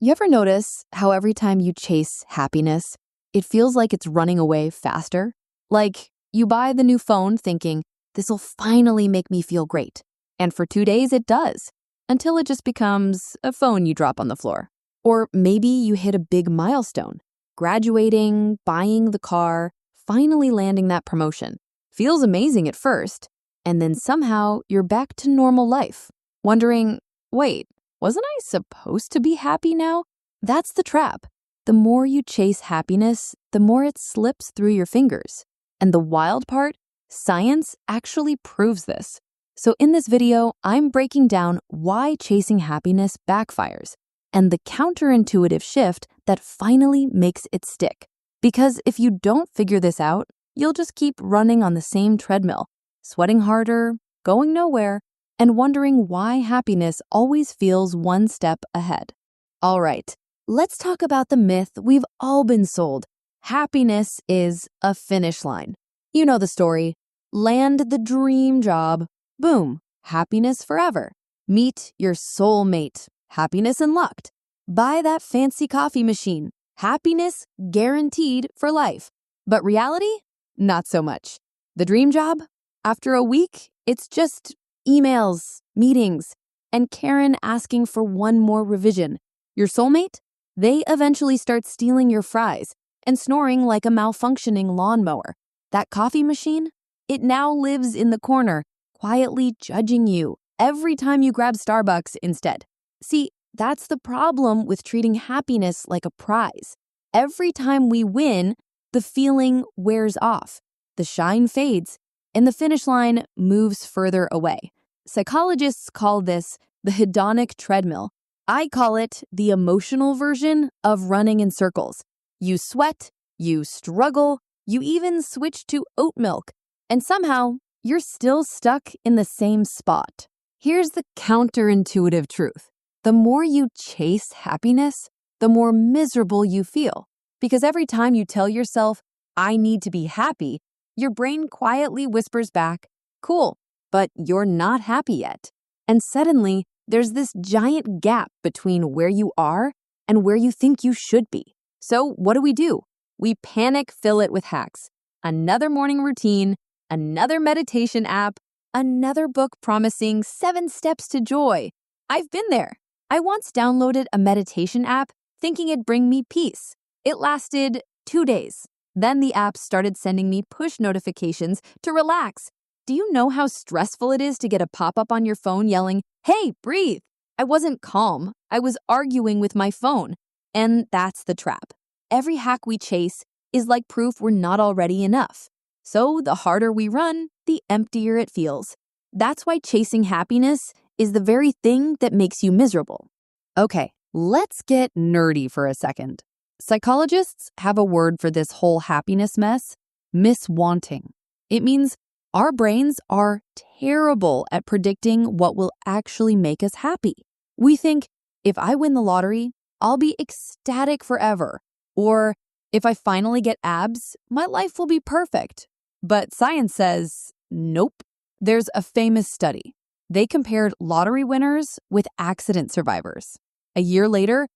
You ever notice how every time you chase happiness, it feels like it's running away faster? Like you buy the new phone thinking, this'll finally make me feel great. And for 2 days it does, until it just becomes a phone you drop on the floor. Or maybe you hit a big milestone, graduating, buying the car, finally landing that promotion. Feels amazing at first, and then somehow you're back to normal life, wondering, wait, wasn't I supposed to be happy now? That's the trap. The more you chase happiness, the more it slips through your fingers. And the wild part, science actually proves this. So in this video, I'm breaking down why chasing happiness backfires and the counterintuitive shift that finally makes it stick. Because if you don't figure this out, you'll just keep running on the same treadmill, sweating harder, going nowhere, and wondering why happiness always feels one step ahead. All right, let's talk about the myth we've all been sold. Happiness is a finish line. You know the story. Land the dream job. Boom, happiness forever. Meet your soulmate. Happiness unlocked. Buy that fancy coffee machine. Happiness guaranteed for life. But reality? Not so much. The dream job? After a week, it's just emails, meetings, and Karen asking for one more revision. Your soulmate? They eventually start stealing your fries and snoring like a malfunctioning lawnmower. That coffee machine? It now lives in the corner, quietly judging you every time you grab Starbucks instead. See, that's the problem with treating happiness like a prize. Every time we win, the feeling wears off, the shine fades, and the finish line moves further away. Psychologists call this the hedonic treadmill. I call it the emotional version of running in circles. You sweat, you struggle, you even switch to oat milk, and somehow you're still stuck in the same spot. Here's the counterintuitive truth. The more you chase happiness, the more miserable you feel. Because every time you tell yourself, I need to be happy, your brain quietly whispers back, cool, but you're not happy yet. And suddenly, there's this giant gap between where you are and where you think you should be. So what do? We panic fill it with hacks. Another morning routine, another meditation app, another book promising 7 steps to joy. I've been there. I once downloaded a meditation app thinking it'd bring me peace. It lasted 2 days. Then the app started sending me push notifications to relax. Do you know how stressful it is to get a pop-up on your phone yelling, hey, breathe? I wasn't calm. I was arguing with my phone. And that's the trap. Every hack we chase is like proof we're not already enough. So the harder we run, the emptier it feels. That's why chasing happiness is the very thing that makes you miserable. Okay, let's get nerdy for a second. Psychologists have a word for this whole happiness mess, miswanting. It means our brains are terrible at predicting what will actually make us happy. We think, if I win the lottery, I'll be ecstatic forever. Or if I finally get abs, my life will be perfect. But science says, nope. There's a famous study. They compared lottery winners with accident survivors. A year later,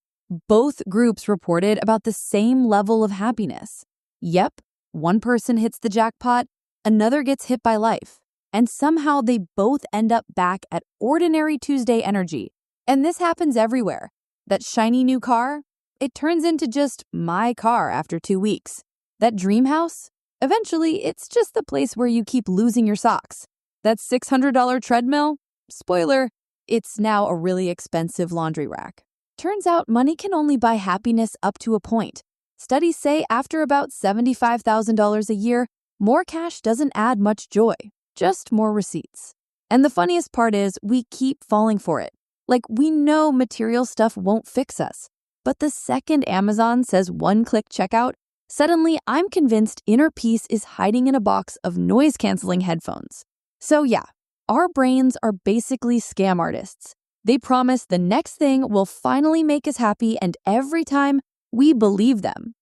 both groups reported about the same level of happiness. Yep, one person hits the jackpot, another gets hit by life. And somehow they both end up back at ordinary Tuesday energy. And this happens everywhere. That shiny new car, it turns into just my car after 2 weeks. That dream house, eventually it's just the place where you keep losing your socks. That $600 treadmill, spoiler, it's now a really expensive laundry rack. Turns out money can only buy happiness up to a point. Studies say after about $75,000 a year, more cash doesn't add much joy, just more receipts. And the funniest part is we keep falling for it. Like we know material stuff won't fix us. But the second Amazon says one-click checkout, suddenly I'm convinced inner peace is hiding in a box of noise-canceling headphones. So yeah, our brains are basically scam artists. They promise the next thing will finally make us happy, and every time, we believe them.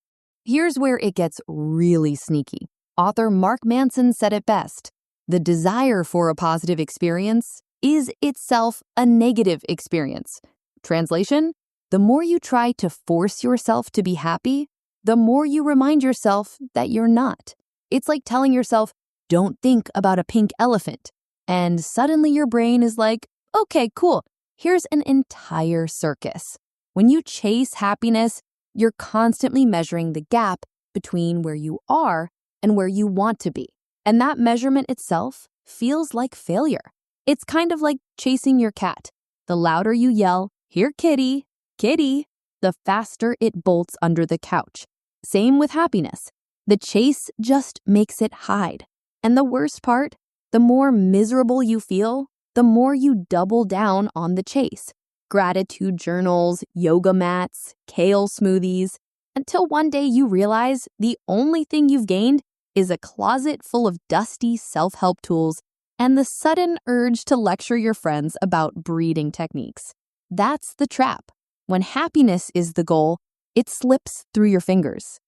Here's where it gets really sneaky. Author Mark Manson said it best. The desire for a positive experience is itself a negative experience. Translation? The more you try to force yourself to be happy, the more you remind yourself that you're not. It's like telling yourself, don't think about a pink elephant. And suddenly your brain is like, okay, cool. Here's an entire circus. When you chase happiness, you're constantly measuring the gap between where you are and where you want to be. And that measurement itself feels like failure. It's kind of like chasing your cat. The louder you yell, "Here, kitty, kitty," the faster it bolts under the couch. Same with happiness. The chase just makes it hide. And the worst part, the more miserable you feel, the more you double down on the chase. Gratitude journals, yoga mats, kale smoothies, until one day you realize the only thing you've gained is a closet full of dusty self-help tools and the sudden urge to lecture your friends about breathing techniques. That's the trap. When happiness is the goal, it slips through your fingers.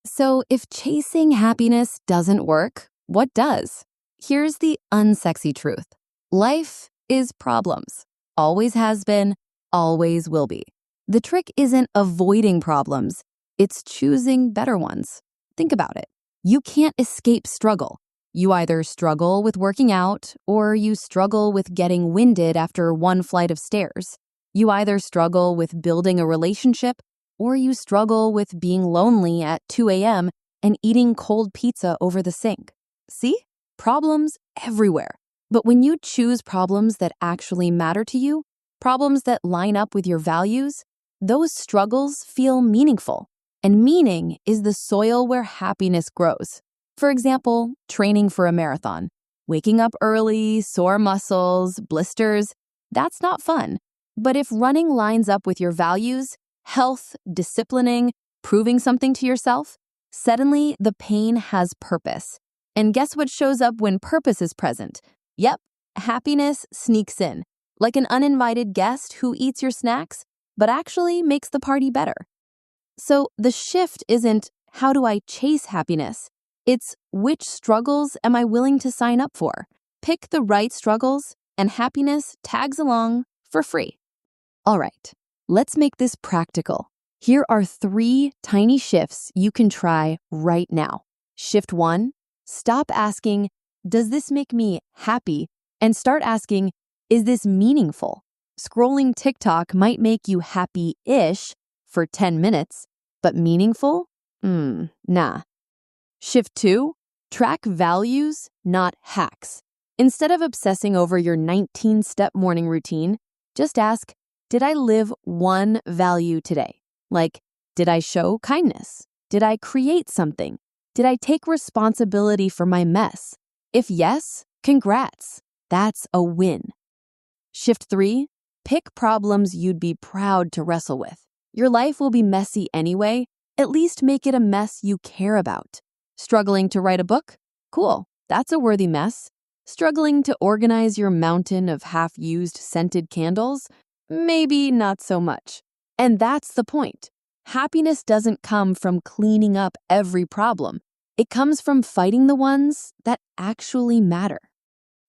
So if chasing happiness doesn't work, what does? Here's the unsexy truth. Life is problems. Always has been, always will be. The trick isn't avoiding problems, it's choosing better ones. Think about it. You can't escape struggle. You either struggle with working out or you struggle with getting winded after one flight of stairs. You either struggle with building a relationship or you struggle with being lonely at 2 a.m. and eating cold pizza over the sink. See? Problems everywhere. But when you choose problems that actually matter to you, problems that line up with your values, those struggles feel meaningful. And meaning is the soil where happiness grows. For example, training for a marathon. Waking up early, sore muscles, blisters, that's not fun. But if running lines up with your values, health, disciplining, proving something to yourself, suddenly the pain has purpose. And guess what shows up when purpose is present? Yep, happiness sneaks in, like an uninvited guest who eats your snacks, but actually makes the party better. So the shift isn't, how do I chase happiness? It's, which struggles am I willing to sign up for? Pick the right struggles, and happiness tags along for free. All right, let's make this practical. Here are 3 tiny shifts you can try right now. Shift 1, stop asking, does this make me happy? And start asking, is this meaningful? Scrolling TikTok might make you happy-ish for 10 minutes, but meaningful? Nah. Shift 2, track values, not hacks. Instead of obsessing over your 19-step morning routine, just ask, did I live one value today? Like, did I show kindness? Did I create something? Did I take responsibility for my mess? If yes, congrats. That's a win. Shift 3, pick problems you'd be proud to wrestle with. Your life will be messy anyway. At least make it a mess you care about. Struggling to write a book? Cool, that's a worthy mess. Struggling to organize your mountain of half-used scented candles? Maybe not so much. And that's the point. Happiness doesn't come from cleaning up every problem. It comes from fighting the ones that actually matter.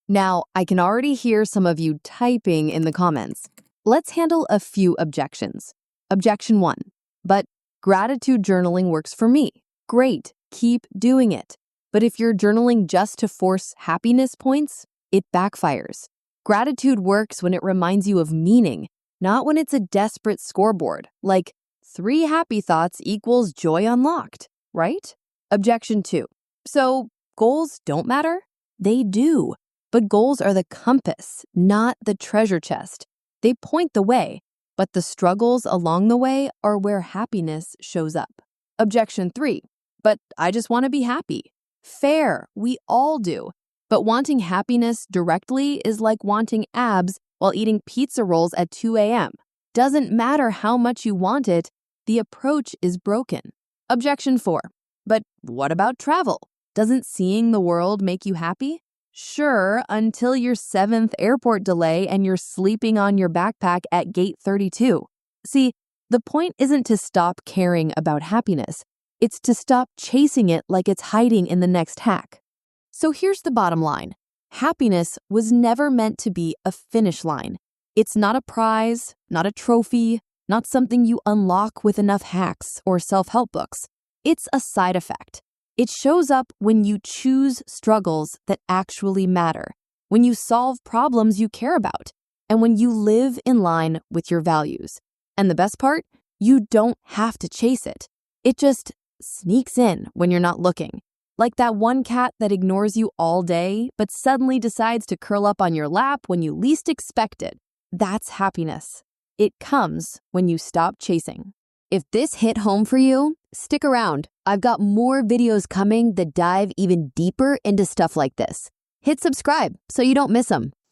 Now, I can already hear some of you typing in the comments. Let's handle a few objections. Objection 1. But gratitude journaling works for me. Great, keep doing it. But if you're journaling just to force happiness points, it backfires. Gratitude works when it reminds you of meaning, not when it's a desperate scoreboard, like 3 happy thoughts equals joy unlocked, right? Objection 2. So goals don't matter? They do. But goals are the compass, not the treasure chest. They point the way, but the struggles along the way are where happiness shows up. Objection 3. But I just want to be happy. Fair, we all do. But wanting happiness directly is like wanting abs while eating pizza rolls at 2 a.m. Doesn't matter how much you want it, the approach is broken. Objection 4. But what about travel? Doesn't seeing the world make you happy? Sure, until your 7th airport delay and you're sleeping on your backpack at gate 32. See, the point isn't to stop caring about happiness. It's to stop chasing it like it's hiding in the next hack. So here's the bottom line. Happiness was never meant to be a finish line. It's not a prize, not a trophy, not something you unlock with enough hacks or self-help books. It's a side effect. It shows up when you choose struggles that actually matter, when you solve problems you care about, and when you live in line with your values. And the best part? You don't have to chase it. It just sneaks in when you're not looking. Like that one cat that ignores you all day, but suddenly decides to curl up on your lap when you least expect it. That's happiness. It comes when you stop chasing. If this hit home for you, stick around. I've got more videos coming that dive even deeper into stuff like this. Hit subscribe so you don't miss them.